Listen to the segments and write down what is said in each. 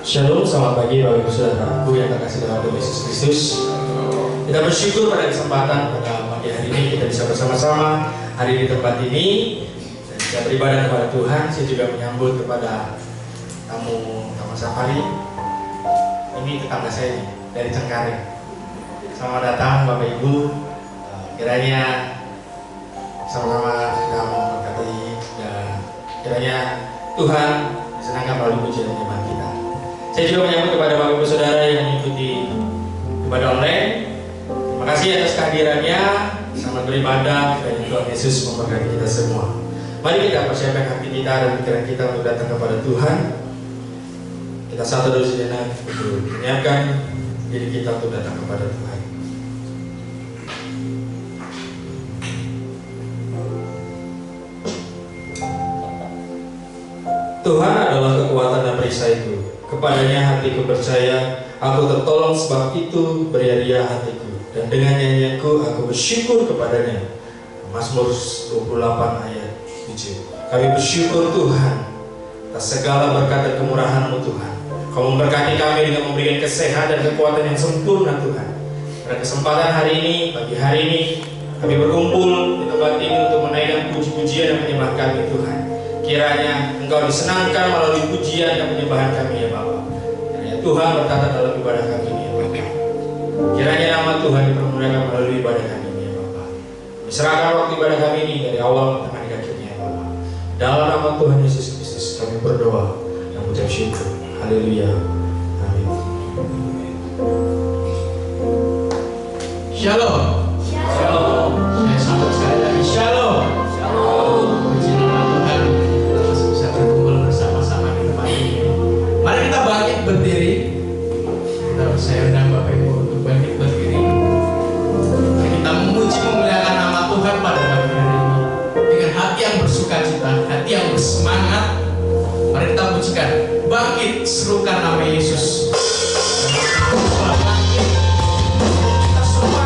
Shalom, selamat pagi Bapak Ibu Saudaraku yang terkasih dalam Tuhan Yesus Kristus. Kita bersyukur pada kesempatan pada pagi hari ini kita bisa bersama-sama hari di tempat ini dan bisa beribadah kepada Tuhan. Saya juga menyambut kepada tamu Safari. Ini tetangga saya nih, dari Cengkareng. Selamat datang Bapak Ibu. Kiranya sama-sama kita memberkati dan kiranya Tuhan disenangkan melalui pujian dan iman kita. Saya juga menyambut kepada Bapak Ibu Saudara yang mengikuti ibadah online. Terima kasih atas kehadirannya. Selamat beribadah dan Tuhan Yesus memberkati kita semua. Mari kita persiapkan hati kita dan pikiran kita untuk datang kepada Tuhan. Kita satu dulu sejenak untuk menyiapkan diri kita untuk datang kepada Tuhan. Tuhan adalah kekuatan dan perisaiku. Kepadanya hatiku percaya, aku tertolong sebab itu beria-ria hatiku. Dan dengan nyanyianku aku bersyukur kepadanya. Mazmur 28 ayat 7. Kami bersyukur Tuhan atas segala berkat dan kemurahan-Mu Tuhan. Kau memberkati kami dengan memberikan kesehatan dan kekuatan yang sempurna Tuhan. Pada kesempatan hari ini, pagi hari ini, kami berkumpul di tempat ini untuk menaikkan puji-pujian dan penyembahan kami Tuhan. Kiranya Engkau disenangkan melalui pujian dan penyembahan kami ya Bapa. Kiranya Tuhan bertata dalam ibadah kami ini ya Bapa. Kiranya nama Tuhan dipermuliakan melalui ibadah kami ini ya Bapa. Diserahkan waktu ibadah kami ini dari awal sampai akhirnya ya Bapa. Dalam nama Tuhan Yesus Kristus kami berdoa dan mengucap syukur. Haleluya. Amin. Shalom. Shalom. Saya sambut sekali lagi Shalom. Shalom. Puji nama Tuhan, kita masih bisa berkumpul bersama-sama di tempat ini. Mari kita bangkit berdiri. Saya undang Bapak Ibu untuk bangkit berdiri. Kita memuji memuliakan nama Tuhan pada pagi hari ini dengan hati yang bersukacita, hati yang bersemangat. Mari kita pujikan, bangkit serukan nama Yesus. Bangkit, kita semua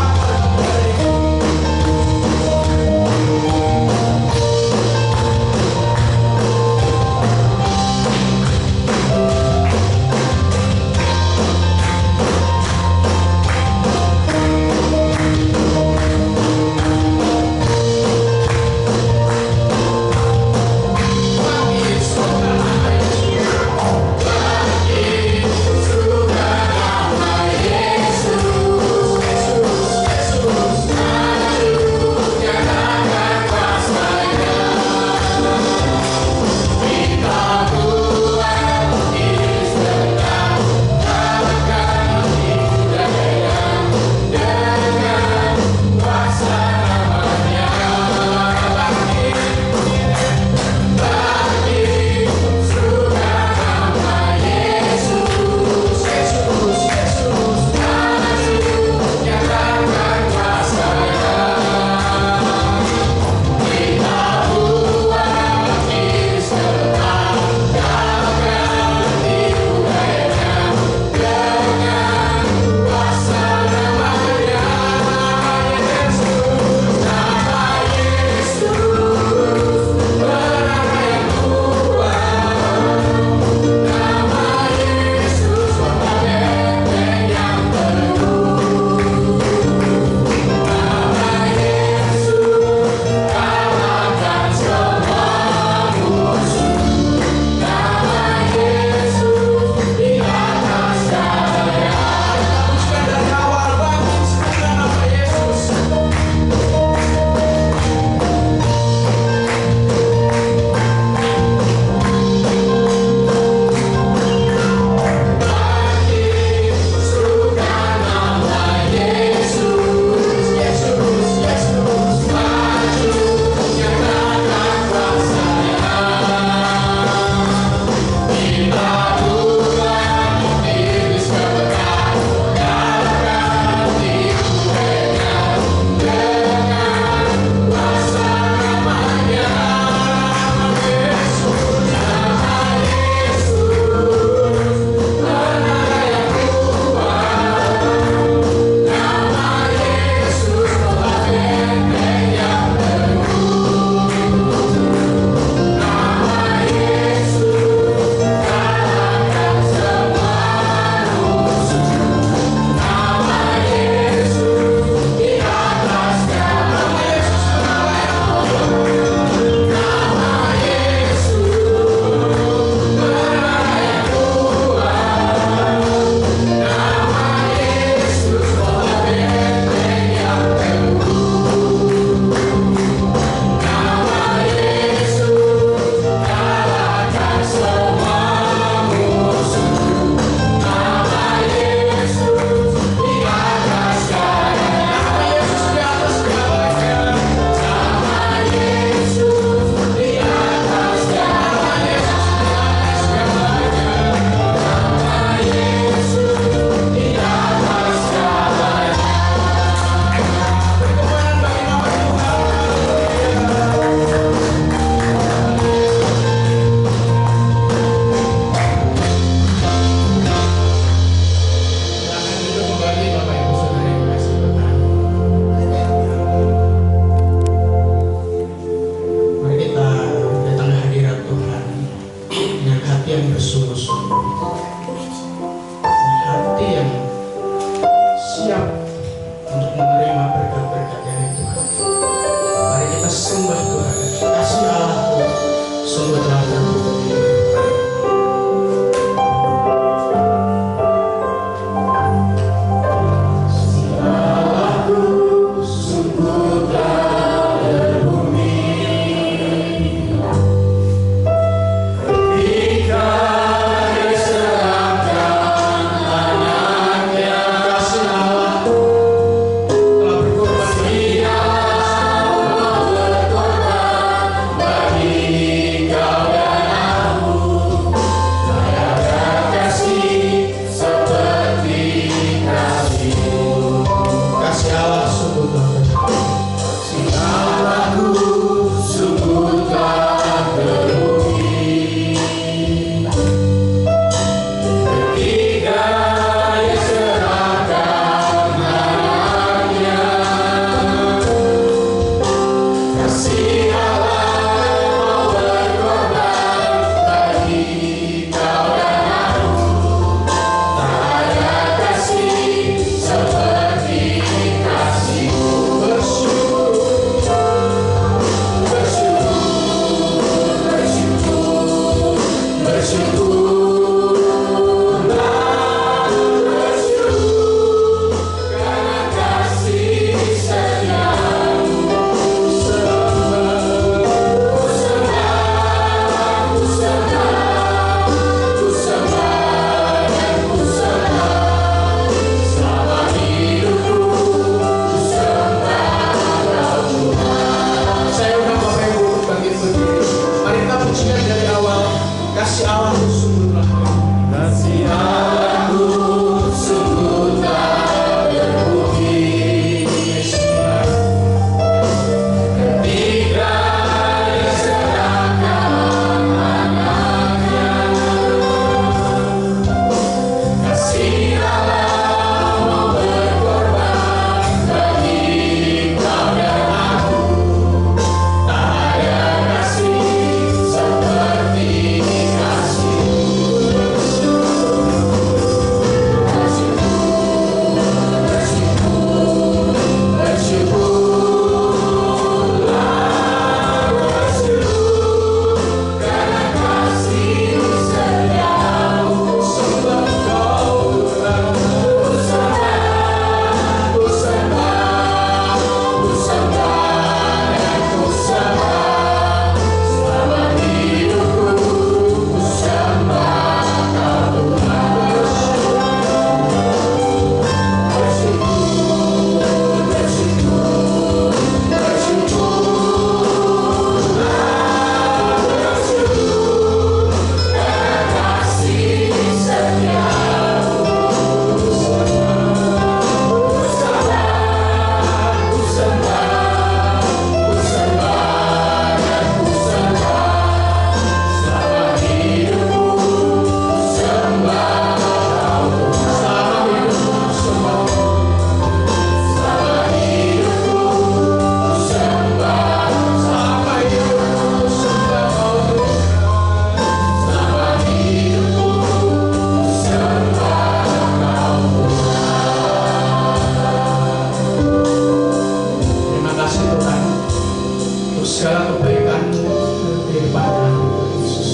segala kebaikan-Mu dalam kehidupan kami, Yesus.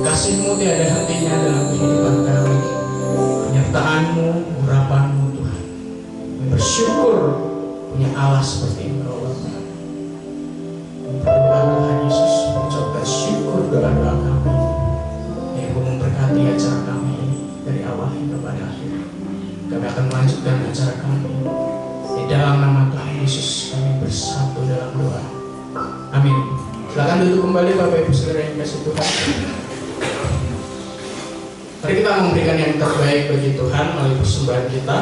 Kasih-Mu tiada hentinya dalam kehidupan kami. Penyertaan-Mu, urapan-Mu, Tuhan. Kami bersyukur punya Allah seperti Engkau, Bapa. Berdoa Tuhan Yesus, mengucapkan syukur doa-doa kami. Yang Engkau memberkati acara kami ini dari awal hingga pada akhir. Kami akan melanjutkan acara kami. Di dalam nama Tuhan Yesus kami bersatu dalam doa. Amin. Silakan duduk kembali Bapak Ibu saudara yang kasih Tuhan. Mari kita memberikan yang terbaik bagi Tuhan melalui persembahan kita.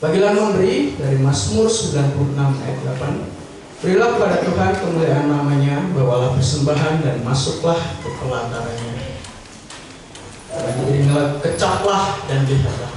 Bagilah memberi dari Mazmur 96 ayat 8. Berilah kepada Tuhan kemuliaan namanya, bawalah persembahan dan masuklah ke pelatarannya. Inilah kecaplah dan lihatlah.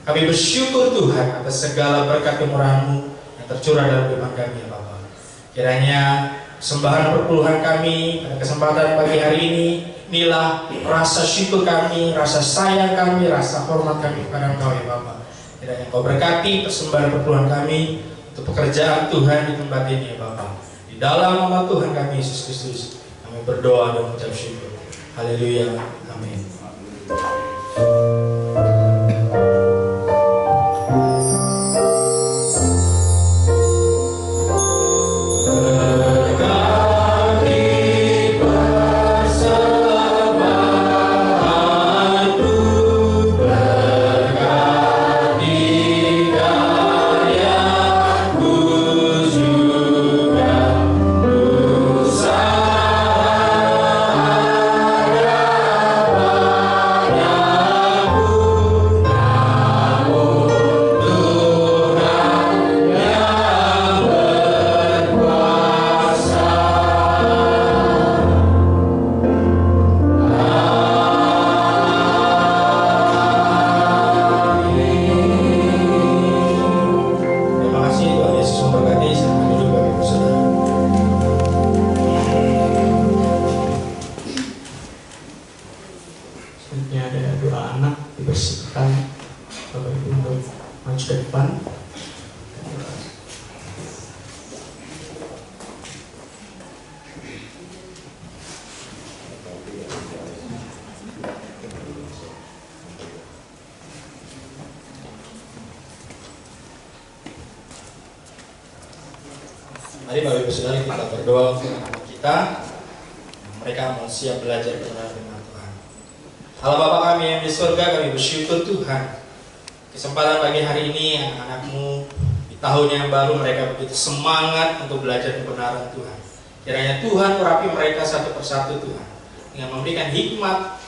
Kami bersyukur Tuhan atas segala berkat kemurahan-Mu yang tercurah dalam kehidupan kami ya Bapa. Kiranya sembahan perpuluhan kami pada kesempatan pagi hari ini, inilah rasa syukur kami, rasa sayang kami, rasa hormat kami kepada Engkau ya Bapa. Kiranya Engkau berkati persembahan perpuluhan kami untuk pekerjaan Tuhan di tempat ini ya Bapa. Di dalam nama Tuhan kami Yesus Kristus kami berdoa dan mengucap syukur. Haleluya. Amin. Bye. Selanjutnya ada doa anak dibersihkan Bapak Ibu untuk maju ke depan. Mari Bapak Ibu Saudara kita berdoa untuk anak kita. Mereka mau siap belajar benar dengan Tuhan. Allah Bapa kami yang di surga, kami bersyukur Tuhan. Kesempatan pagi hari ini anak-anakmu di tahun yang baru mereka begitu semangat untuk belajar kebenaran Tuhan. Kiranya Tuhan urapi mereka satu persatu Tuhan, dengan memberikan hikmat,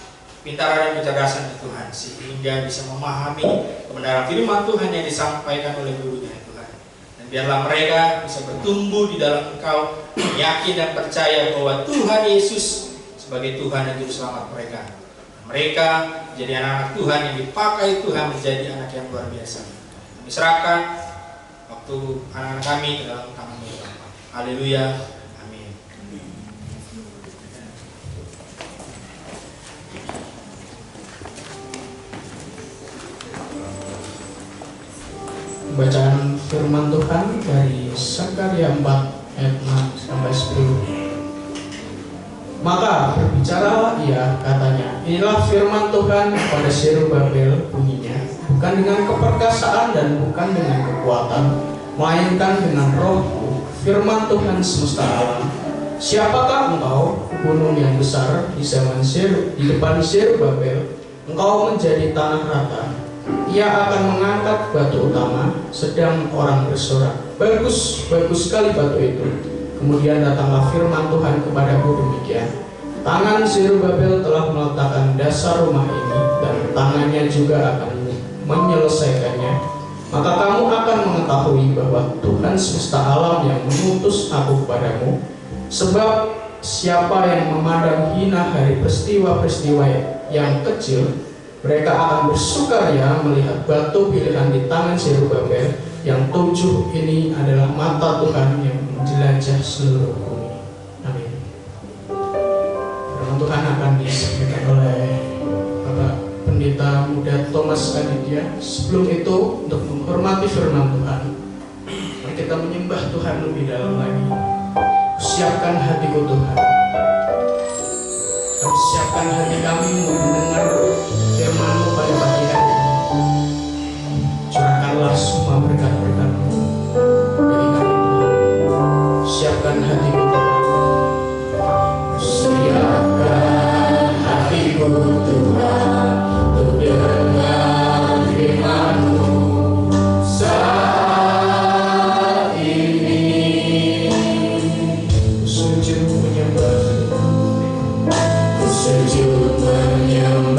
pintaran dan kecerdasan dari Tuhan, sehingga bisa memahami kebenaran firman Tuhan yang disampaikan oleh gurunya Tuhan. Dan biarlah mereka bisa bertumbuh di dalam Engkau, yakin dan percaya bahwa Tuhan Yesus sebagai Tuhan dan Juru Selamat mereka. Mereka menjadi anak-anak Tuhan yang dipakai Tuhan menjadi anak yang luar biasa. Kami serahkan waktu anak-anak kami ke dalam tangan-Mu. Haleluya. Amin. Bacaan firman Tuhan dari Sakarya 4 ayat 6 sampai 10. Maka berbicaralah ia, katanya, inilah firman Tuhan kepada Zerubabel, bunyinya, bukan dengan keperkasaan dan bukan dengan kekuatan, melainkan dengan rohku, firman Tuhan semesta alam. Siapakah engkau, gunung yang besar di depan Zerubabel? Engkau menjadi tanah rata. Ia akan mengangkat batu utama, sedang orang bersorak, bagus, bagus sekali batu itu. Kemudian datanglah firman Tuhan kepadaku demikian, tangan Zerubabel telah meletakkan dasar rumah ini, dan tangannya juga akan menyelesaikannya. Maka kamu akan mengetahui bahwa Tuhan semesta alam yang mengutus aku kepadamu. Sebab siapa yang memandang hina hari peristiwa-peristiwa yang kecil, mereka akan bersukaria melihat batu pilihan di tangan Zerubabel, yang 7 ini adalah mata Tuhan yang menjelajah seluruh bumi. Amin. Firman Tuhan akan disampaikan oleh Bapak Pendeta Muda Thomas Aditya. Sebelum itu, untuk menghormati firman Tuhan, mari kita menyembah Tuhan lebih dalam lagi. Siapkan hatiku Tuhan. Kami siapkan hati kami untuk mendengar firman-Mu pada pagi hari ini. Curahkanlah semua berkat-berkat-Mu bagi kami Tuhan. Siapkan hatiku Tuhan. Siapkan hatiku Tuhan untuk dengar firman-Mu saat ini. Sujud menyembah, sujud menyembah.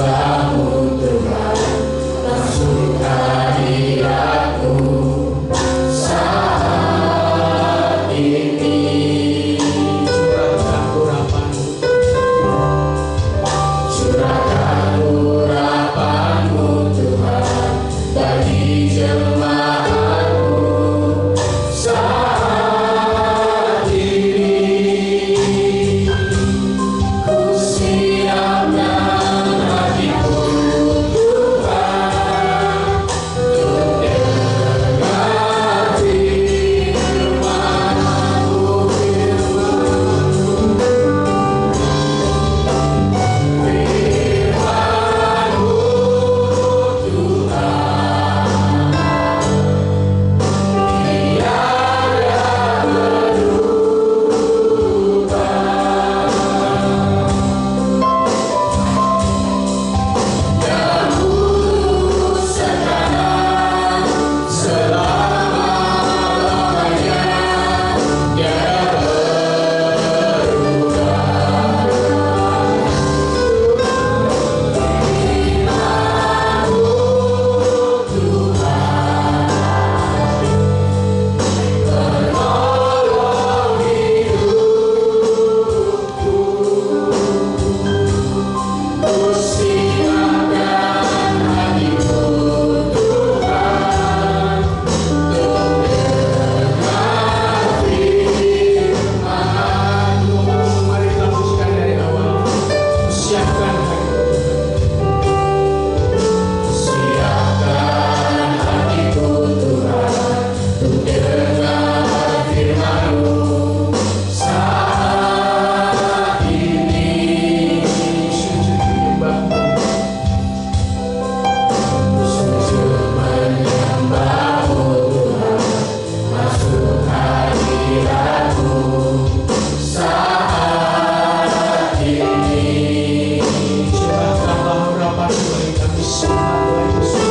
kami sembah Tuhan Yesus.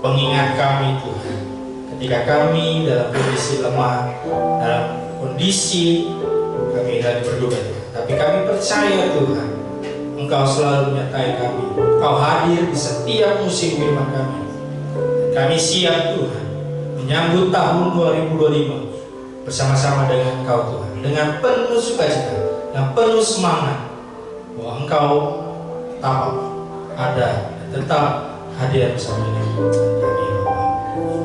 Pengingat kami Tuhan, ketika kami dalam kondisi lemah, dalam kondisi kami lagi berduka Tuhan, tapi kami percaya Tuhan, Engkau selalu menyertai kami. Engkau hadir di setiap musim kehidupan kami. Kami siap Tuhan menyambut tahun 2025 bersama-sama dengan Engkau Tuhan, dengan penuh sukacita, dengan penuh semangat bahwa Engkau tetap ada dan tetap hadir bersama dengan kami.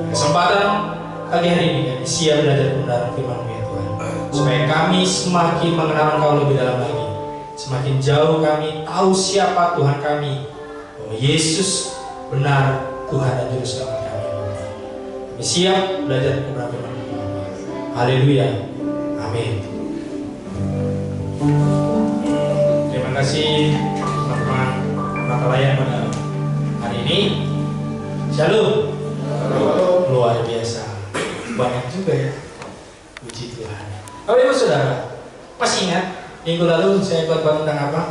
Kesempatan pagi hari ini kami siap belajar kebenaran firman-Mu ya Tuhan, supaya kami semakin mengenal Engkau lebih dalam lagi, semakin jauh kami tahu siapa Tuhan kami, bahwa Yesus benar Tuhan dan Juru Selamat kami. Kami siap belajar kebenaran firman-Mu. Haleluya, amin. Terima kasih teman-teman Natalayan pada hari ini. Shalom. Luar biasa, banyak juga ya, puji Tuhan. Bapak Ibu Saudara, masih ingat minggu lalu saya buat tentang apa?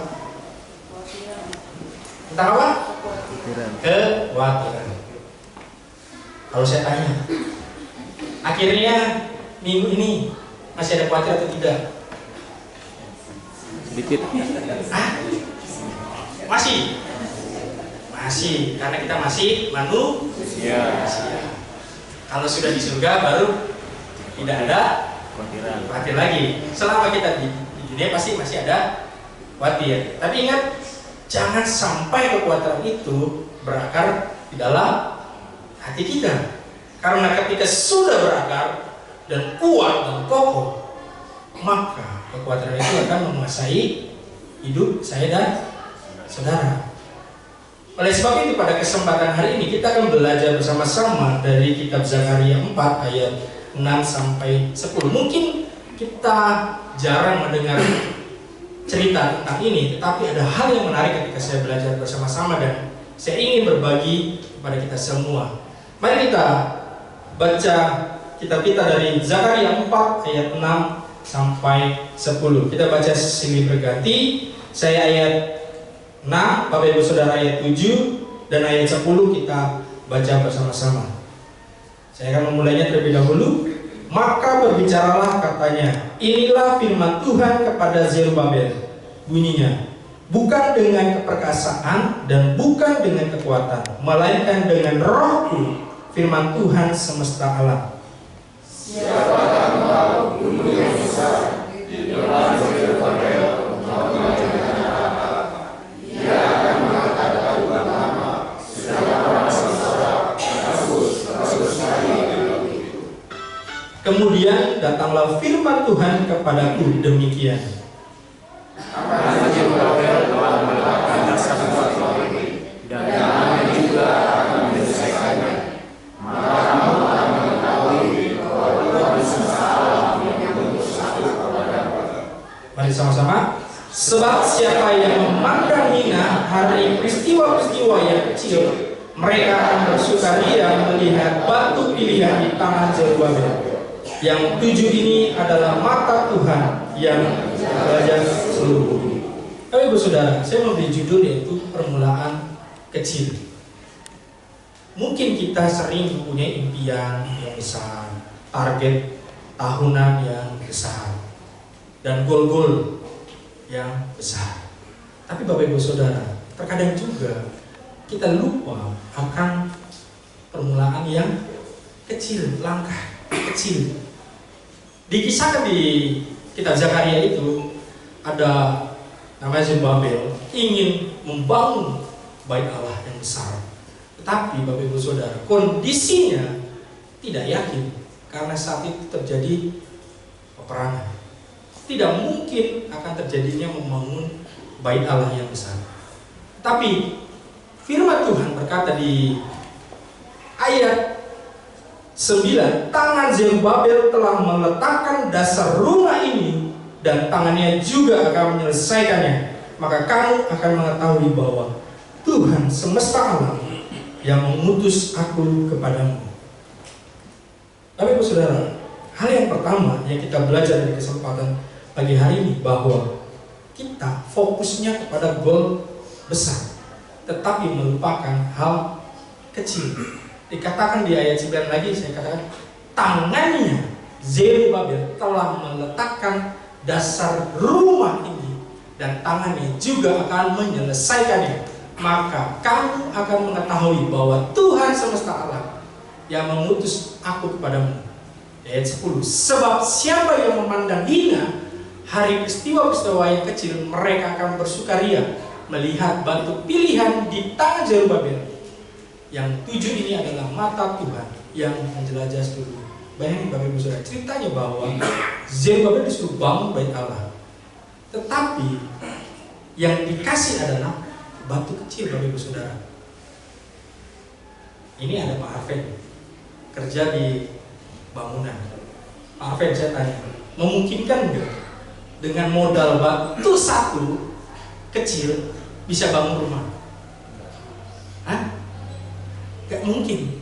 Tentang apa? Kekhawatiran. Kalau saya tanya, akhirnya minggu ini masih ada khawatir atau tidak? Sedikit. Masih, karena kita masih manusia. Kalau sudah di surga baru tidak ada khawatir lagi. Selama kita di dunia pasti masih ada khawatir. Tapi ingat, jangan sampai kekhawatiran itu berakar di dalam hati kita. Karena ketika sudah berakar dan kuat dan kokoh, maka kekhawatiran itu akan menguasai hidup saya dan saudara. Oleh sebab itu pada kesempatan hari ini kita akan belajar bersama-sama dari kitab Zakaria 4 ayat 6 sampai 10. Mungkin kita jarang mendengar cerita tentang ini, tetapi ada hal yang menarik ketika saya belajar bersama-sama dan saya ingin berbagi kepada kita semua. Mari kita baca kitab kita dari Zakaria 4 ayat 6 sampai 10. Kita baca silih berganti. Saya ayat 6, Bapak Ibu Saudara ayat 7, dan ayat 10 kita baca bersama-sama. Saya akan memulainya terlebih dahulu. Maka berbicaralah katanya, inilah firman Tuhan kepada Zerubabel. Bunyinya, bukan dengan keperkasaan dan bukan dengan kekuatan, melainkan dengan rohku, firman Tuhan semesta alam. Siapakah mau gunung yang besar di depan Zerubabel dengan apa? Dia akan mengatakan pertama, segala orang sengsara, bagus sekali. Kemudian datanglah firman Tuhan kepadaku demikian. Karena Zerubabel telah meletakkan dasar batu ini, dan tangannya juga akan menyelesaikannya. Maka kamu akan mengetahui bahwa Tuhan semesta alam yang mengutus aku kepadamu. Mari sama-sama. Sebab siapa yang memandang hina hari peristiwa-peristiwa yang kecil, mereka akan bersukaria melihat batu pilihan di tangan Zerubabel. Yang 7 ini adalah mata Tuhan yang belajar seluruh bumi. Ibu Saudara, saya memberi judul yaitu permulaan kecil. Mungkin kita sering mempunyai impian yang besar, target tahunan yang besar, dan goal-goal yang besar. Tapi Bapak Ibu Saudara, terkadang juga kita lupa akan permulaan yang kecil, langkah kecil. Dikisahkan di kitab Zakaria itu ada namanya Zerubabel ingin membangun bait Allah yang besar. Tetapi Bapak Ibu Saudara, kondisinya tidak yakin karena saat itu terjadi peperangan. Tidak mungkin akan terjadinya membangun bait Allah yang besar. Tapi firman Tuhan berkata di ayat 9, tangan Zerubabel telah meletakkan dasar rumah ini dan tangannya juga akan menyelesaikannya. Maka kamu akan mengetahui bahwa Tuhan semesta alam yang mengutus aku kepadamu. Tapi Ibu Saudara, hal yang pertama yang kita belajar dari kesempatan pagi hari ini bahwa kita fokusnya kepada goal besar, tetapi melupakan hal kecil. Dikatakan di ayat 9 lagi, saya katakan tangannya Zerubabel telah meletakkan dasar rumah ini dan tangannya juga akan menyelesaikannya. Maka kamu akan mengetahui bahwa Tuhan semesta alam yang mengutus aku kepadamu. Ayat 10, sebab siapa yang memandang hina hari peristiwa-peristiwa yang kecil, mereka akan bersukaria melihat batu pilihan di tangan Zerubabel. Yang 7 ini adalah mata Tuhan yang menjelajah seluruh. Bayangin Bapak Ibu Saudara, ceritanya bahwa Zerubabel disuruh bangun bait Allah, tetapi yang dikasih adalah batu kecil. Bapak Ibu Saudara, ini ada Pak Arven kerja di bangunan. Pak Arven, saya tanya, memungkinkan nggak dengan modal batu satu kecil bisa bangun rumah? Hah? Gak mungkin.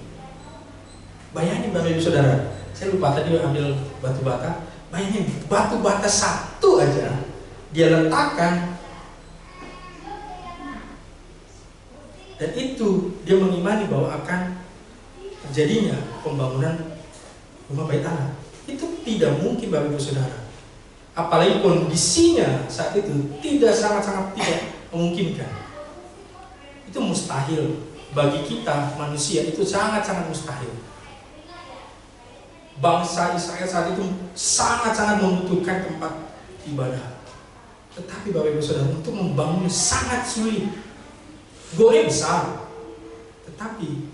Bayangin Bapak Ibu Saudara, saya lupa tadi ambil batu bata. Bayangin batu bata satu aja dia letakkan, dan itu dia mengimani bahwa akan terjadinya pembangunan rumah bait Allah. Itu tidak mungkin Bapak Ibu Saudara. Apalagi kondisinya saat itu tidak sangat-sangat tidak memungkinkan. Itu mustahil. Bagi kita manusia itu sangat-sangat mustahil. Bangsa Israel saat itu sangat-sangat membutuhkan tempat ibadah. Tetapi Bapak Ibu Saudara, untuk membangun sangat sulit. Goalnya besar, tetapi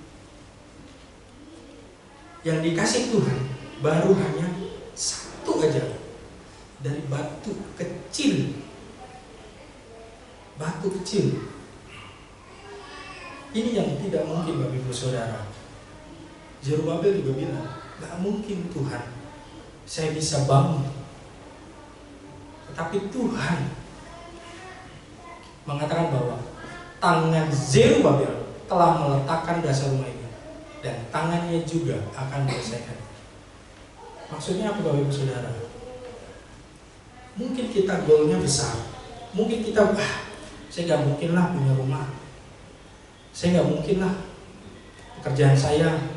yang dikasih Tuhan baru hanya satu aja dari batu kecil. Batu kecil. Ini yang tidak mungkin Bapak Ibu Saudara. Zerubabel juga bilang, gak mungkin Tuhan saya bisa bangun. Tetapi Tuhan mengatakan bahwa tangan Zerubabel telah meletakkan dasar rumah ini, dan tangannya juga akan menyelesaikan. Maksudnya apa Bapak Ibu Saudara? Mungkin kita goalnya besar. Mungkin kita, saya gak mungkin lah punya rumah. Saya gak mungkin lah pekerjaan saya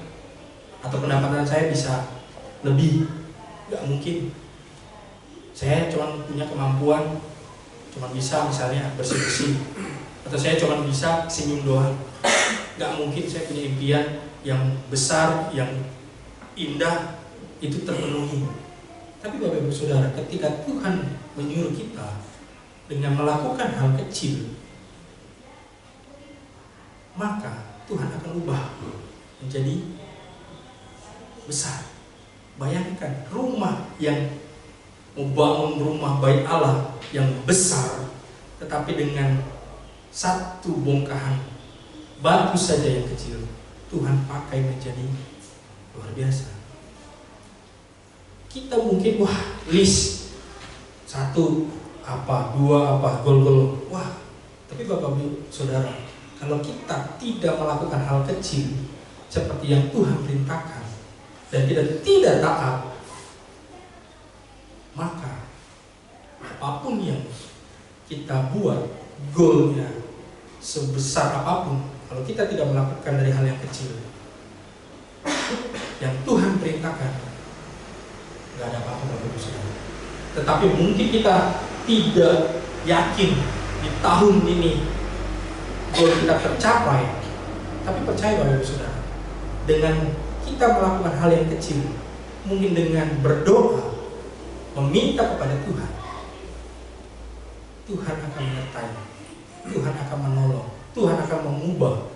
atau pendapatan saya bisa lebih. Gak mungkin. Saya cuma punya kemampuan, cuma bisa misalnya bersih-bersih, atau saya cuma bisa senyum doang. Gak mungkin saya punya impian yang besar, yang indah itu terpenuhi. Tapi Bapak Ibu Saudara, ketika Tuhan menyuruh kita dengan melakukan hal kecil, maka Tuhan akan ubah menjadi besar. Bayangkan rumah yang membangun rumah bait Allah yang besar, tetapi dengan satu bongkahan batu saja yang kecil, Tuhan pakai menjadi luar biasa. Kita mungkin list 1 apa, 2 apa, gol-gol, tapi Bapak Ibu Saudara, kalau kita tidak melakukan hal kecil seperti yang Tuhan perintahkan dan kita tidak taat, maka apapun yang kita buat, goalnya sebesar apapun, kalau kita tidak melakukan dari hal yang kecil yang Tuhan perintahkan, nggak ada apa-apa Bapak Ibu Saudara. Tetapi mungkin kita tidak yakin di tahun ini goal kita tercapai, tapi percaya Bapak Ibu Saudara, dengan kita melakukan hal yang kecil, mungkin dengan berdoa, meminta kepada Tuhan, Tuhan akan menyertai, Tuhan akan menolong, Tuhan akan mengubah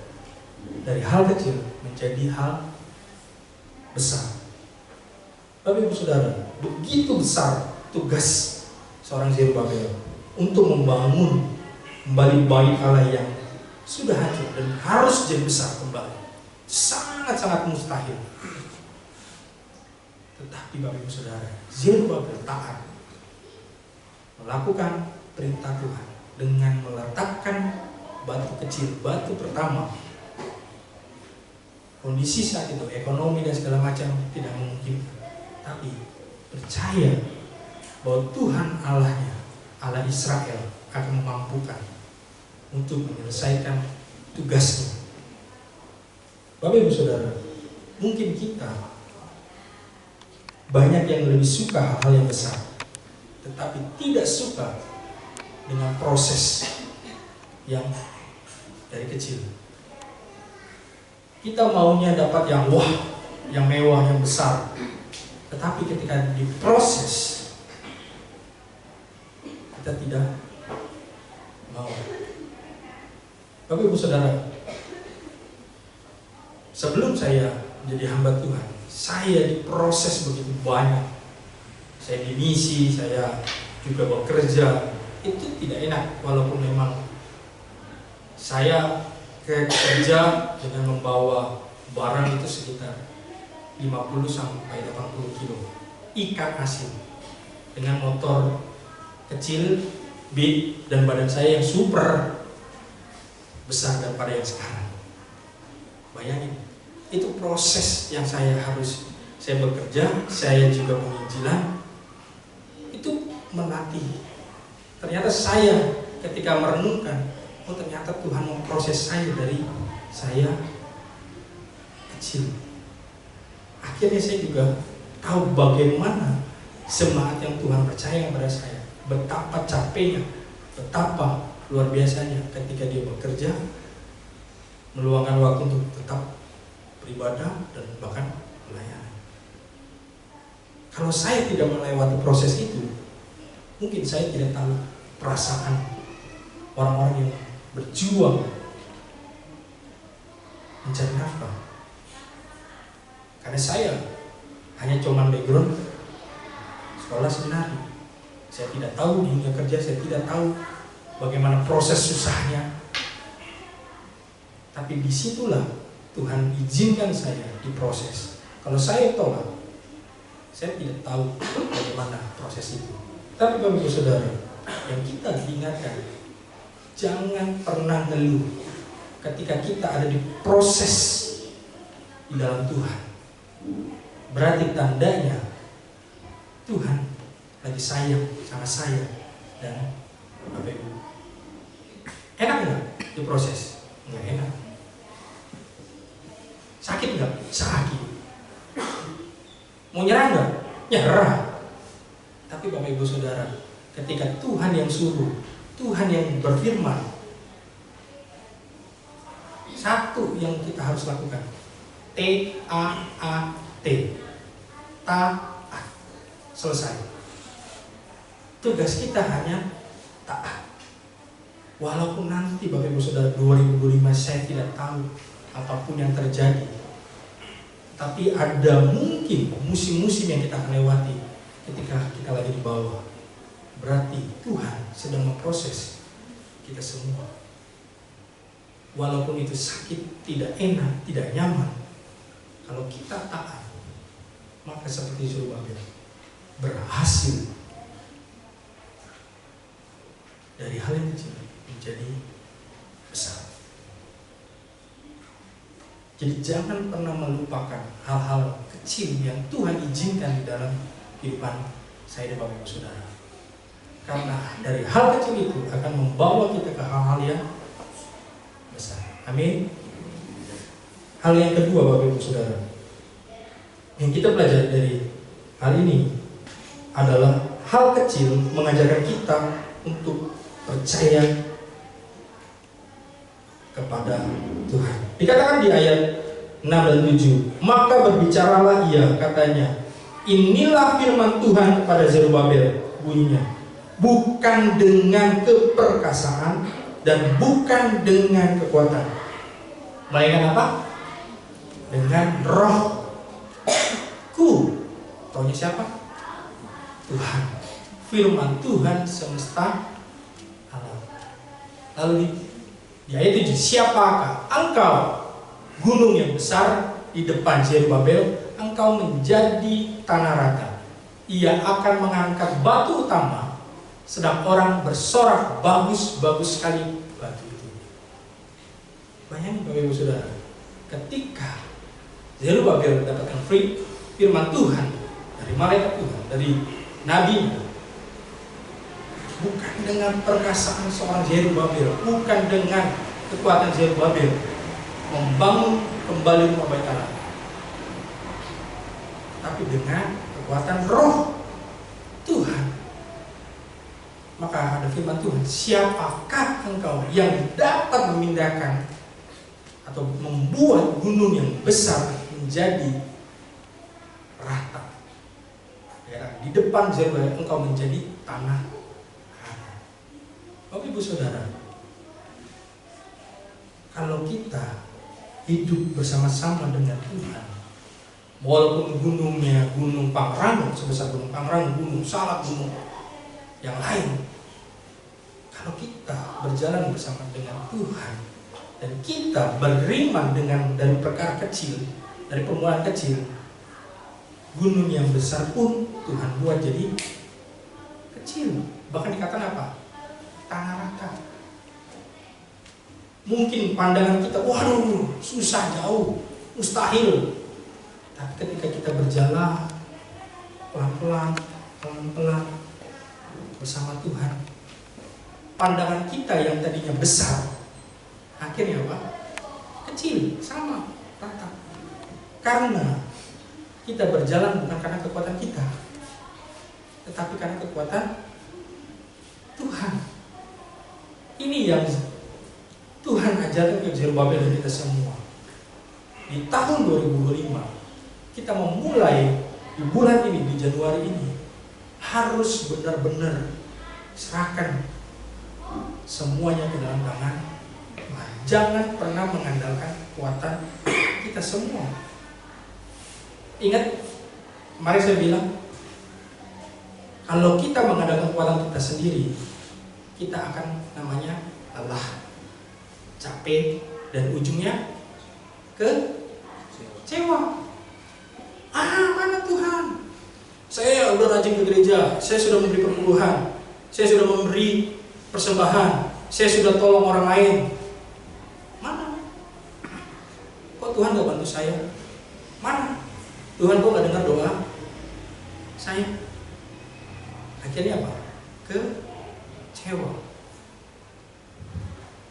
dari hal kecil menjadi hal besar. Bapak Ibu Saudara, begitu besar tugas seorang Zerubabel untuk membangun kembali bait Allah yang sudah hancur dan harus jadi besar kembali. Sangat-sangat mustahil. Tetapi Bapak Ibu Saudara, Zerubabel taat melakukan perintah Tuhan dengan meletakkan batu kecil, batu pertama. Kondisi saat itu, ekonomi dan segala macam tidak memungkinkan, tapi percaya bahwa Tuhan Allahnya, Allah Israel, akan memampukan untuk menyelesaikan tugasnya. Bapak Ibu Saudara, mungkin kita banyak yang lebih suka hal-hal yang besar, tetapi tidak suka dengan proses yang dari kecil. Kita maunya dapat yang yang mewah, yang besar, tetapi ketika diproses kita tidak mau. Bapak Ibu Saudara, sebelum saya menjadi hamba Tuhan, saya diproses begitu banyak. Saya dimisi, saya juga bekerja. Itu tidak enak, walaupun memang saya kerja dengan membawa barang itu sekitar 50 sampai 80 kilo ikan asin dengan motor kecil, big, dan badan saya yang super besar daripada yang sekarang. Bayangin, itu proses yang saya bekerja, saya juga penginjilan, itu melatih. Ternyata saya ketika merenungkan, ternyata Tuhan memproses saya dari saya kecil. Akhirnya saya juga tahu bagaimana semangat yang Tuhan percaya kepada saya, betapa capeknya, betapa luar biasanya ketika dia bekerja, meluangkan waktu untuk tetap beribadah dan bahkan melayani. Kalau saya tidak melewati proses itu, mungkin saya tidak tahu perasaan orang-orang yang berjuang mencari nafkah. Karena saya hanya cuman background sekolah seminari. Saya tidak tahu dunia kerja, saya tidak tahu bagaimana proses susahnya. Tapi disitulah Tuhan izinkan saya diproses. Kalau saya tolak, saya tidak tahu bagaimana proses itu. Tapi Bapak Ibu Saudara, yang kita diingatkan, jangan pernah ngeluh ketika kita ada di proses di dalam Tuhan. Berarti tandanya Tuhan lagi sayang sama saya dan Bapak Ibu. Enak nggak diproses? Nggak enak. Sakit nggak? Sakit. Mau nyerah nggak? Nyerah. Tapi Bapak Ibu Saudara, ketika Tuhan yang suruh, Tuhan yang berfirman, satu yang kita harus lakukan, T-A-A-T, taat. Selesai. Tugas kita hanya taat. Walaupun nanti Bapak Ibu Saudara 2025 saya tidak tahu apapun yang terjadi, tapi ada mungkin musim-musim yang kita akan lewati ketika kita lagi di bawah. Berarti Tuhan sedang memproses kita semua. Walaupun itu sakit, tidak enak, tidak nyaman, kalau kita taat, maka seperti Zorobabel berhasil dari hal yang kecil menjadi besar. Jadi jangan pernah melupakan hal-hal kecil yang Tuhan izinkan di dalam kehidupan saya dan Bapak Ibu Saudara. Karena dari hal kecil itu akan membawa kita ke hal-hal yang besar. Amin. Hal yang kedua Bapak Ibu Saudara, yang kita pelajari dari hal ini adalah hal kecil mengajarkan kita untuk percaya kepada Tuhan. Dikatakan di ayat 6 dan 7, maka berbicaralah ia, katanya, inilah firman Tuhan kepada Zorobabel, bunyinya, bukan dengan keperkasaan dan bukan dengan kekuatan, melainkan apa? Dengan rohku. Taunya siapa? Tuhan. Firman Tuhan semesta alam. Lalu di ayat 7, siapakah engkau, gunung yang besar di depan Zorobabel, engkau menjadi tanah rata. Ia akan mengangkat batu utama, sedang orang bersorak, bagus-bagus sekali batu itu. Bayangin Bapak Ibu Saudara, ketika Zorobabel mendapatkan firman Tuhan dari malaikat Tuhan, dari nabi, bukan dengan perkasaan seorang Zorobabel, bukan dengan kekuatan Zorobabel membangun kembali rumah bait Allah, tapi dengan kekuatan roh Tuhan. Maka ada firman Tuhan, siapakah engkau yang dapat memindahkan atau membuat gunung yang besar menjadi rata? Ya, di depan Zorobabel engkau menjadi tanah rata. Bapak Ibu Saudara, kalau kita hidup bersama-sama dengan Tuhan, walaupun gunungnya gunung Pangrango sebesar gunung Pangrango, gunung Salak, gunung yang lain, kalau kita berjalan bersama dengan Tuhan dan kita beriman dengan dari perkara kecil, dari permulaan kecil, gunung yang besar pun Tuhan buat jadi kecil. Bahkan dikatakan apa? Tanah rata. Mungkin pandangan kita, waduh, susah, jauh, mustahil. Tapi ketika kita berjalan pelan-pelan bersama Tuhan, pandangan kita yang tadinya besar, akhirnya apa? Kecil, sama, rata. Karena kita berjalan bukan karena kekuatan kita, tetapi karena kekuatan Tuhan. Ini yang Tuhan ajarkan ke Zorobabel dan kita semua. Di tahun 2025, kita memulai di bulan ini, di Januari ini, harus benar-benar serahkan semuanya ke dalam tangan Tuhan. Jangan pernah mengandalkan kekuatan kita semua. Ingat, kemarin saya bilang, kalau kita mengandalkan kekuatan kita sendiri, kita akan namanya lelah, capek, dan ujungnya kecewa. Mana Tuhan? Saya udah rajin ke gereja, saya sudah memberi perpuluhan, saya sudah memberi persembahan, saya sudah tolong orang lain. Mana? Kok Tuhan gak bantu saya? Mana? Tuhan kok gak dengar doa saya? Akhirnya apa? Kecewa.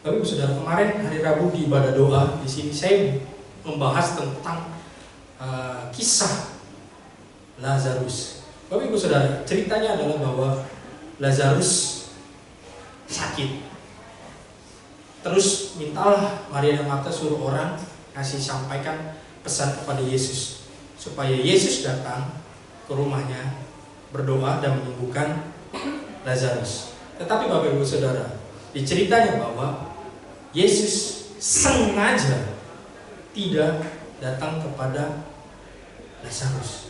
Bapak Ibu Saudara, kemarin hari Rabu di ibadah doa di sini saya membahas tentang kisah Lazarus. Bapak Ibu Saudara, ceritanya adalah bahwa Lazarus sakit. Terus mintalah Maria dan Martha suruh orang kasih sampaikan pesan kepada Yesus supaya Yesus datang ke rumahnya berdoa dan menyembuhkan Lazarus. Tetapi Bapak Ibu Saudara, diceritanya bahwa Yesus sengaja tidak datang kepada Lazarus.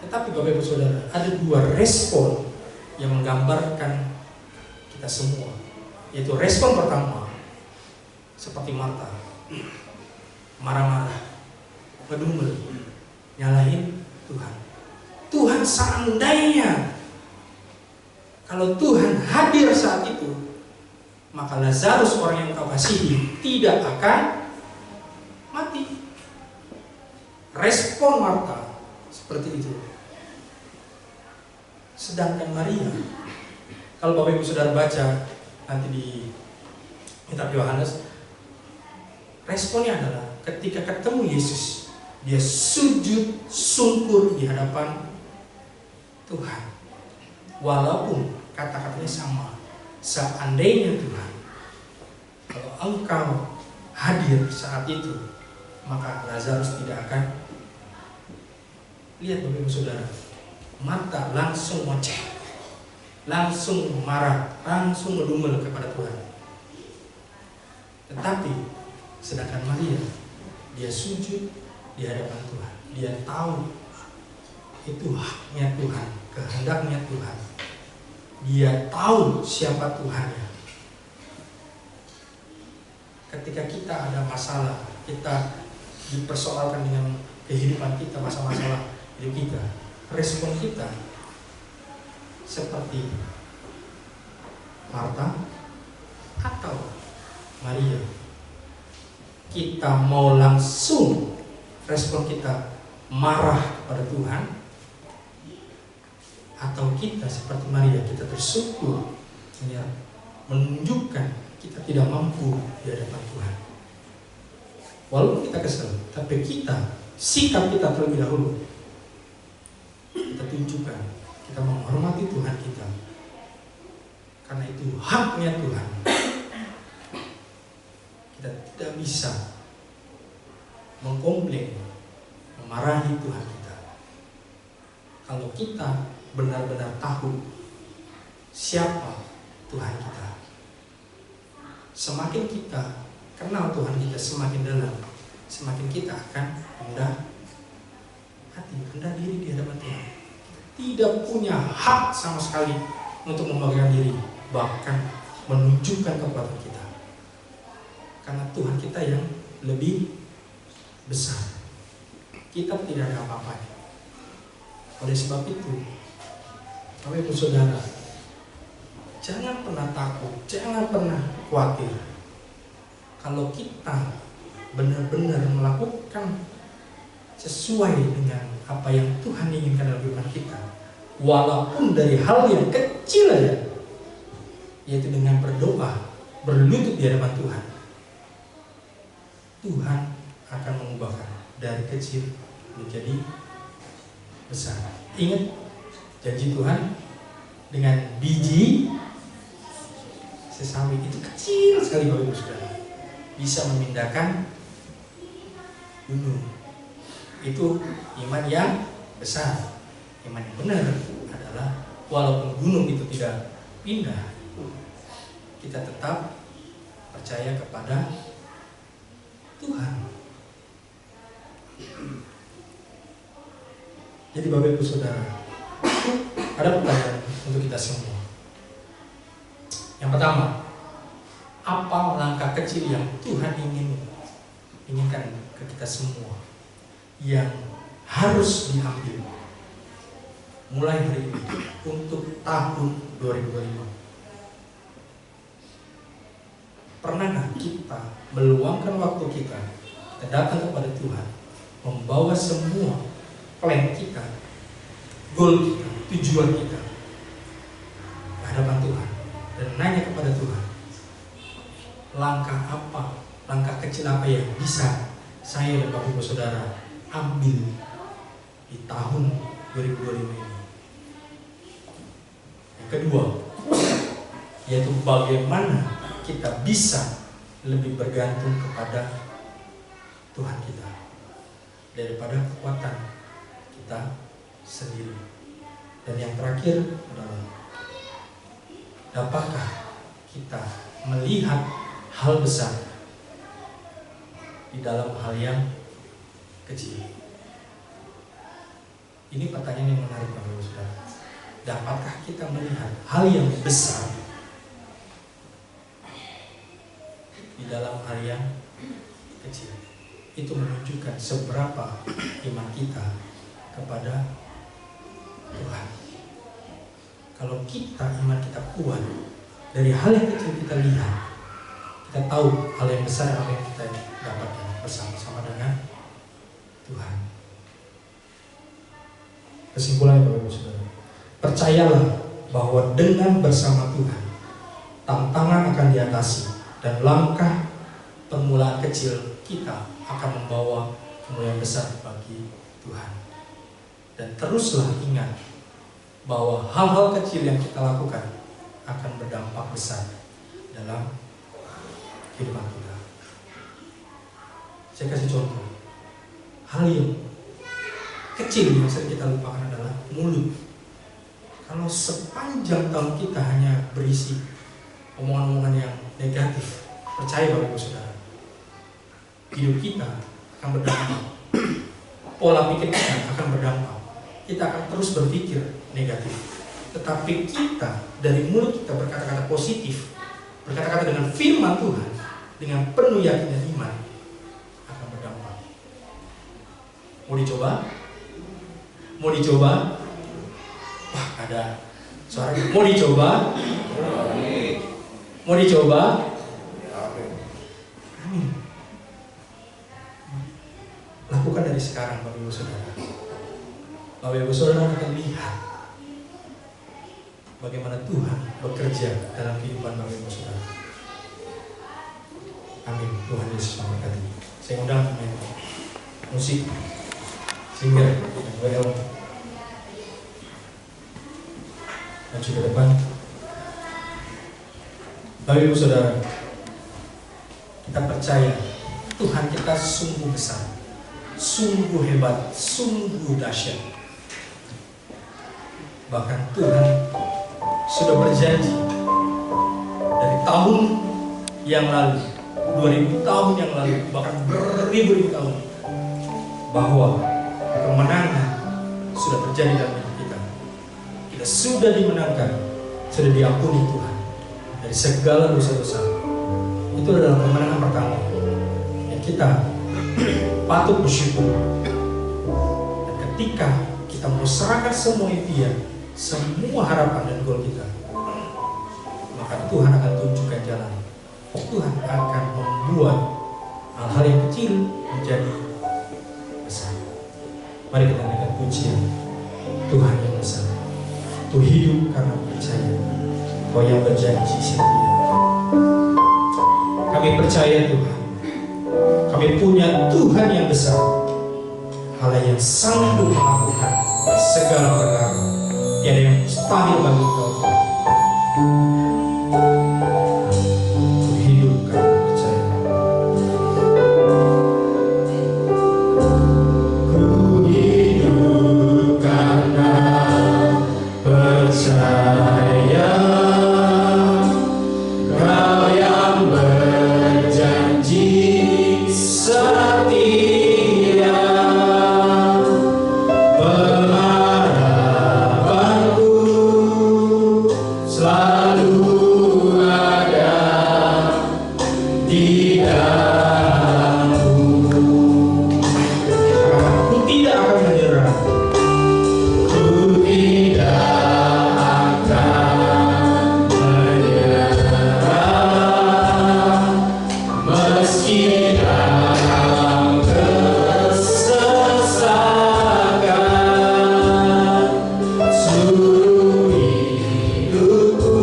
Tetapi Bapak Ibu Saudara, ada dua respon yang menggambarkan kita semua. Yaitu respon pertama seperti Martha, marah-marah, ngedumel, nyalahin Tuhan. Tuhan, seandainya kalau Tuhan hadir saat itu, maka Lazarus orang yang kau kasihi tidak akan mati. Respon Martha seperti itu. Sedangkan Maria, kalau Bapak Ibu Saudara baca nanti di kitab Yohanes, responnya adalah ketika ketemu Yesus, dia sujud sungkur di hadapan Tuhan. Walaupun kata-katanya sama, seandainya Tuhan, kalau Engkau hadir saat itu, maka Lazarus tidak akan. Lihat Bapak Ibu Saudara, Martha langsung ngoceh, langsung marah, langsung ngedumel kepada Tuhan. Tetapi sedangkan Maria, dia sujud di hadapan Tuhan. Dia tahu itu haknya Tuhan, kehendaknya Tuhan. Dia tahu siapa Tuhannya. Ketika kita ada masalah, kita dipersoalkan dengan kehidupan kita, masalah hidup kita, respon kita seperti Martha atau Maria. Kita mau langsung respon kita marah kepada Tuhan, atau kita seperti Maria, kita bersyukur, ya, menunjukkan kita tidak mampu di hadapan Tuhan. Walaupun kita kesal, tapi kita, sikap kita terlebih dahulu, kita tunjukkan kita menghormati Tuhan kita, karena itu haknya Tuhan. Kita tidak bisa mengkomplain, memarahi Tuhan kita. Kalau kita benar-benar tahu siapa Tuhan kita, semakin kita kenal Tuhan kita semakin dalam, semakin kita akan rendah hati, rendah diri di hadapan Tuhan. Tidak punya hak sama sekali untuk membanggakan diri, bahkan menunjukkan kekuatan kita, karena Tuhan kita yang lebih besar. Kita tidak ada apa-apanya. Oleh sebab itu, Bapak Ibu Saudara, jangan pernah takut, jangan pernah khawatir. Kalau kita benar-benar melakukan sesuai dengan apa yang Tuhan inginkan dalam kehidupan kita, walaupun dari hal yang kecil aja, yaitu dengan berdoa, berlutut di hadapan Tuhan, Tuhan akan mengubahkan dari kecil menjadi besar. Ingat janji Tuhan, dengan biji sesawi itu kecil sekali Bapak Ibu Saudara, bisa memindahkan gunung. Itu iman yang besar. Iman yang benar adalah walaupun gunung itu tidak pindah, kita tetap percaya kepada Tuhan. Jadi Bapak Ibu Saudara, ada pertanyaan untuk kita semua. Yang pertama, apa langkah kecil yang Tuhan inginkan ke kita semua yang harus diambil mulai hari ini untuk tahun 2025. Pernahkah kita meluangkan waktu kita datang kepada Tuhan, membawa semua plan kita, goal kita, tujuan kita ke hadapan Tuhan dan nanya kepada Tuhan, langkah apa, langkah kecil apa yang bisa saya dan Bapak Ibu Saudara ambil di tahun 2025 ini. Yang kedua, yaitu bagaimana kita bisa lebih bergantung kepada Tuhan kita daripada kekuatan kita sendiri. Dan yang terakhir adalah, dapatkah kita melihat hal besar di dalam hal yang kecil? Ini pertanyaan yang menarik, Bapak Ibu Saudara. Dapatkah kita melihat hal yang besar di dalam hal yang kecil? Itu menunjukkan seberapa iman kita kepada Tuhan. Kalau iman kita kuat, dari hal yang kecil kita lihat, kita tahu hal yang besar apa yang kita dapatkan bersama-sama dengan Tuhan. Kesimpulannya, Bapak Ibu Saudara, percayalah bahwa dengan bersama Tuhan, tantangan akan diatasi dan langkah permulaan kecil kita akan membawa kemuliaan besar bagi Tuhan. Dan teruslah ingat bahwa hal-hal kecil yang kita lakukan akan berdampak besar dalam kehidupan kita. Saya kasih contoh. Hal yang kecil yang sering kita lupakan adalah mulut. Kalau sepanjang tahun kita hanya berisi omongan-omongan yang negatif, percaya Bapak Ibu Saudara, hidup kita akan berdampak, pola pikir kita akan berdampak. Kita akan terus berpikir negatif. Tetapi kita dari mulut kita berkata-kata positif, berkata-kata dengan firman Tuhan, dengan penuh yakin dan iman, akan berdampak. Mau dicoba? Mau dicoba? Wah, ada suara. Mau dicoba? Mau dicoba? Amin. Lakukan dari sekarang, Bapak Ibu Saudara. Bapak Ibu Saudara akan lihat bagaimana Tuhan bekerja dalam kehidupan Bapak Ibu Saudara. Amin. Tuhan Yesus memberkati. Saya undang pemain musik, singer, dan WL maju ke depan. Bapak Ibu Saudara, kita percaya Tuhan kita sungguh besar, sungguh hebat, sungguh dahsyat. Bahkan Tuhan sudah berjanji dari tahun yang lalu, 2000 tahun yang lalu, bahkan beribu-ribu tahun, bahwa kemenangan sudah terjadi dalam hidup kita. Kita sudah dimenangkan, sudah diampuni Tuhan dari segala dosa-dosa. Itu adalah kemenangan pertama yang kita patut bersyukur. Dan ketika kita mau serahkan semua impian, semua harapan dan goal kita, maka Tuhan akan tunjukkan jalan. Tuhan akan membuat hal-hal yang kecil menjadi besar. Mari kita naikkan pujian Tuhan yang besar. Itu hidup karena percaya bahwa yang berjanji setia. Kami percaya Tuhan, kami punya Tuhan yang besar, Allah yang sanggup melakukan segala perkara. Tiada yang mustahil bagi Engkau. Ku hidup karena percaya. Ku hidup karena percaya. Kau yang berjanji setia. Pengharapanku selalu Meski dalam kesesakan, seluruh hidupku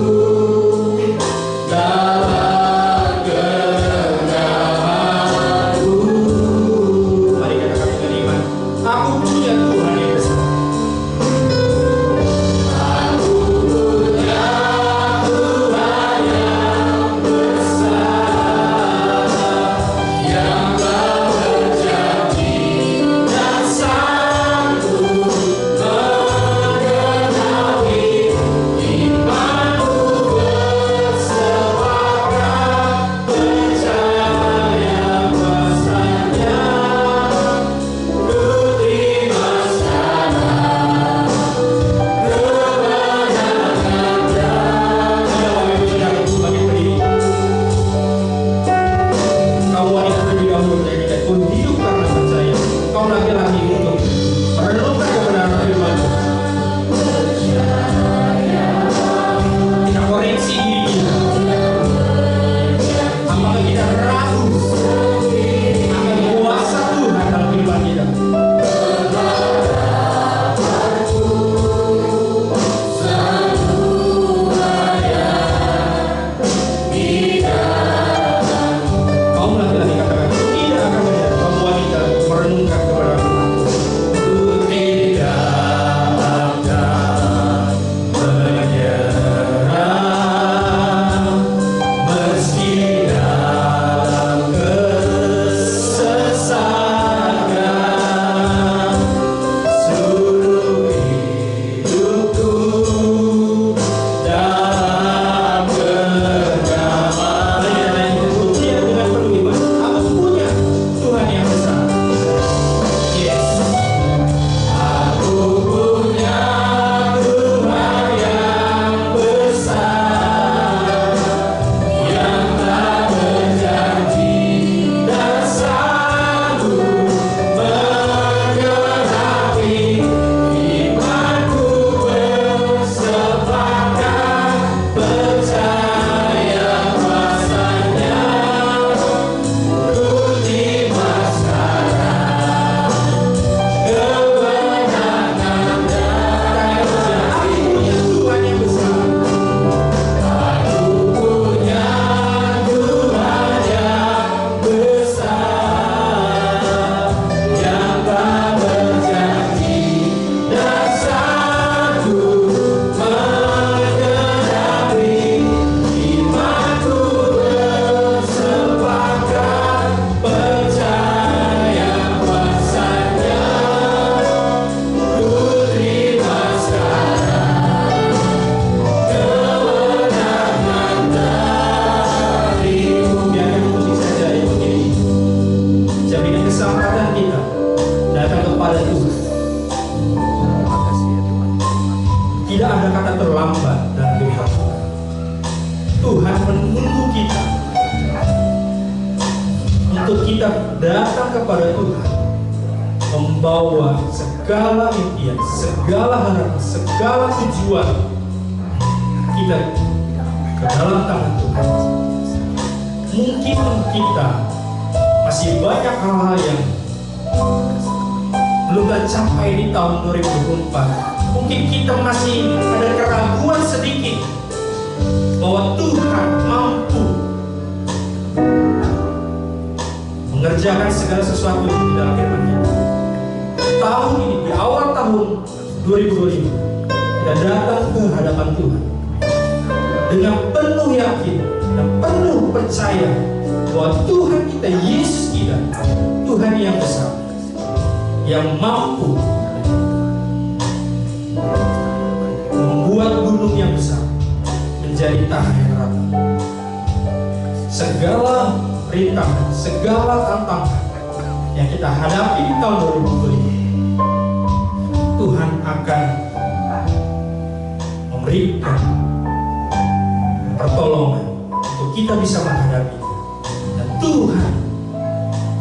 dalam genggamanmu. Mari katakan dengan iman, aku punya Tuhan yang besar. Aku punya Tuhan yang besar, yang telah berjanji dan sanggup menggenapi imanku bersepakat percaya kuasanya. Ku terima sekarang kemenangan dan Bapak Ibu Saudara bangkit berdiri. Kau wanita terlebih dahulu menyanyikan, ku hidup karena percaya. Kau laki-laki untuk merenungkan kebenaran firman. Kita koreksi diri kita. Apakah kita ragu akan kuasa Tuhan dalam kehidupan kita? Kaum laki-laki katakan, "Ku tidak akan menyerah." Kaum wanita merenungkan kepada Tuhan. Ku tidak akan menyerah, meski dalam kesesakan, seluruh hidupku dalam genggaman. Aku punya Tuhan yang besar. Yes. Aku punya Tuhan yang besar, yang telah berjanji dan sanggup menggenapi imanku bersepakat percaya kuasanya. Ku terima sekarang kemenangan dan janji. Aku punya Tuhan yang besar. Aku punya Tuhan yang besar, yang telah berjanji dan sanggup menggenapi imanku bersepakat percaya kuasanya. Ku terima sekarang kemenangan darimu. Biarkan musik saja yang begini. Jaminan keselamatan kita datang kepada Tuhan. Tidak ada kata terlambat dalam kehidupan Tuhan. Tuhan menunggu kita untuk kita datang kepada Tuhan, membawa segala impian, segala harapan, segala tujuan kita ke dalam tangan Tuhan. Mungkin kita masih banyak hal-hal yang belum tercapai di tahun 2024. Mungkin kita masih ada keraguan sedikit bahwa Tuhan mampu mengerjakan segala sesuatu di dalam kehidupan kita. Tahun ini, di awal tahun 2025, kita datang ke hadapan Tuhan dengan penuh yakin dan penuh percaya bahwa Tuhan kita, Yesus kita, Tuhan yang besar, yang mampu membuat gunung yang besar menjadi tanah yang rata. Segala rintangan, segala tantangan yang kita hadapi di tahun 2025, Tuhan akan memberikan pertolongan untuk kita bisa menghadapi. Dan Tuhan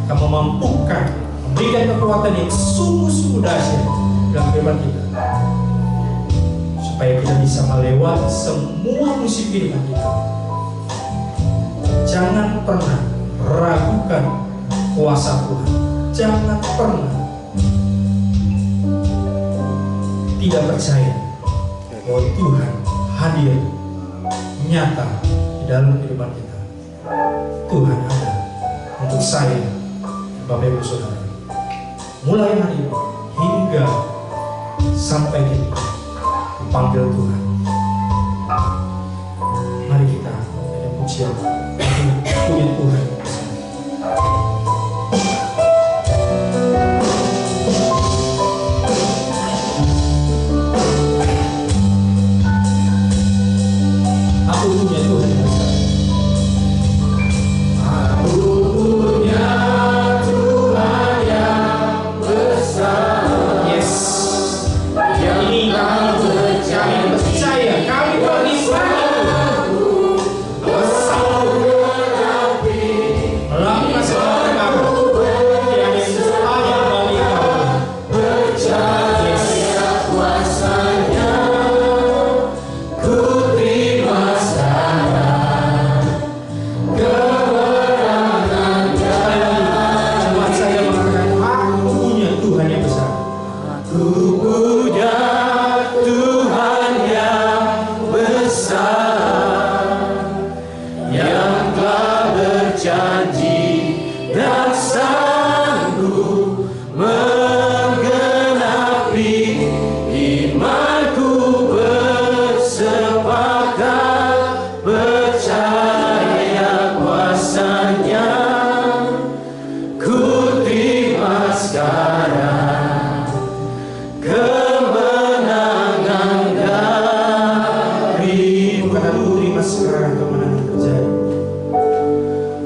akan memampukan, memberikan kekuatan yang sungguh-sungguh dahsyat dalam kehidupan kita, supaya kita bisa melewati semua musim kehidupan kita. Jangan pernah ragukan kuasa Tuhan. Jangan pernah tidak percaya bahwa Tuhan hadir nyata di dalam kehidupan kita. Tuhan ada untuk saya, Bapak Ibu Saudara. Mulai hari ini hingga sampai kita dipanggil Tuhan. Mari kita ada pujian puji Tuhan. Aku punya Tuhan yang besar. Aku punya Tuhan yang besar. Yes. Ini kami percaya, kami beriman melakukan segala yang hanya bagi kau. Percaya kuasanya, ku terima sekarang kebenaran. Cuma saya mengatakan, aku punya Tuhan yang besar. Aku punya Tuhan yang besar, yang telah berjanji dan sanggup menggenapi imanku. Bersepakat percaya kuasanya, ku terima sekarang kemenangan darimu. Bukan aku terima sekarang kemenangan terjadi.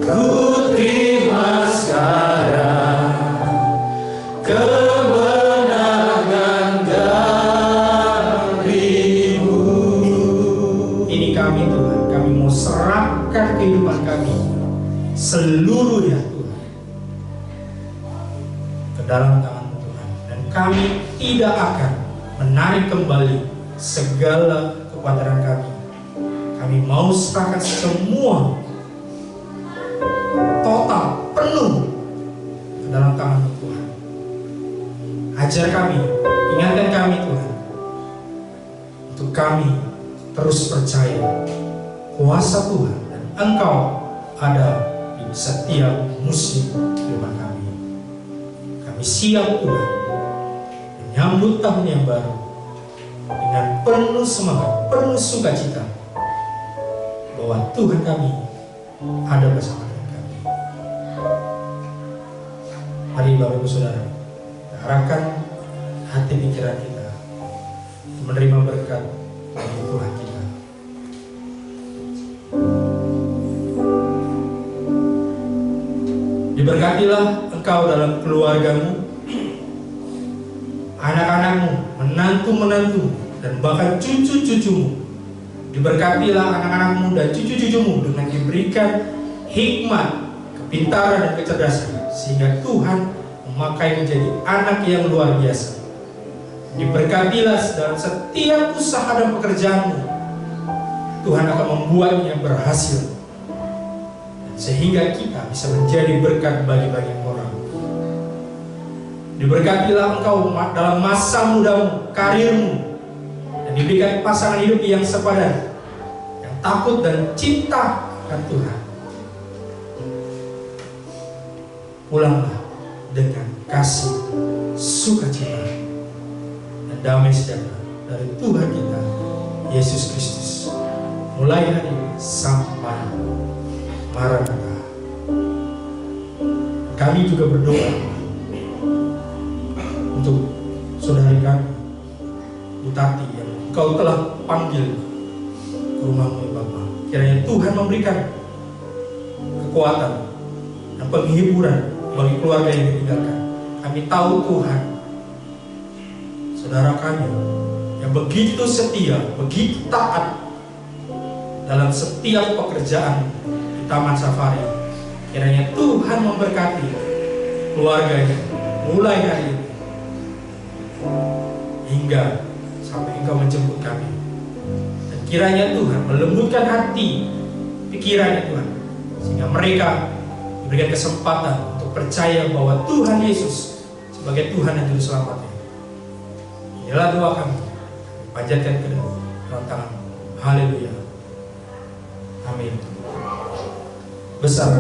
Ku terima sekarang kemenangan darimu. Ini kami Tuhan, kami mau serahkan kehidupan kami seluruhnya Tuhan ke dalam tangan Tuhan, dan kami tidak akan menarik kembali segala kekuatan kami. Kami mau serahkan semua total, penuh ke dalam tangan Tuhan. Ajar kami, ingatkan kami Tuhan, untuk kami terus percaya kuasa Tuhan dan Engkau ada di setiap musim kehidupan kami. Kami siap Tuhan menyambut tahun yang baru dengan penuh semangat, penuh sukacita, bahwa Tuhan kami ada bersama dengan kami. Mari Bapak Ibu Saudara, kita arahkan hati pikiran kita untuk menerima berkat dari Tuhan kita. Diberkatilah engkau dalam keluargamu, anak-anakmu, menantu-menantu, dan bahkan cucu-cucumu. Diberkatilah anak-anakmu dan cucu-cucumu dengan diberikan hikmat, kepintaran, dan kecerdasan, sehingga Tuhan memakai menjadi anak yang luar biasa. Diberkatilah dalam setiap usaha dan pekerjaanmu. Tuhan akan membuatnya berhasil, sehingga kita bisa menjadi berkat bagi banyak orang. Diberkatilah engkau dalam masa mudamu, karirmu, dan diberikan pasangan hidup yang sepadan, yang takut dan cinta akan Tuhan. Pulanglah dengan kasih, sukacita, dan damai sejahtera dari Tuhan kita Yesus Kristus, mulai hari ini sampai Maranatha. Kami juga berdoa untuk saudari kami Utati yang Engkau telah panggil ke rumahmu ya Bapa. Kiranya Tuhan memberikan kekuatan dan penghiburan bagi keluarga yang ditinggalkan. Kami tahu Tuhan, saudara kami yang begitu setia, begitu taat dalam setiap pekerjaan di Taman Safari. Kiranya Tuhan memberkati keluarganya mulai hari ini hingga sampai Engkau menjemput kami. Dan kiranya Tuhan melembutkan hati, pikirannya Tuhan, sehingga mereka berikan kesempatan untuk percaya bahwa Tuhan Yesus sebagai Tuhan dan Juru Selamatnya. Inilah doa kami, panjatkan ke dalam tangan. Haleluya. Amin. Besar.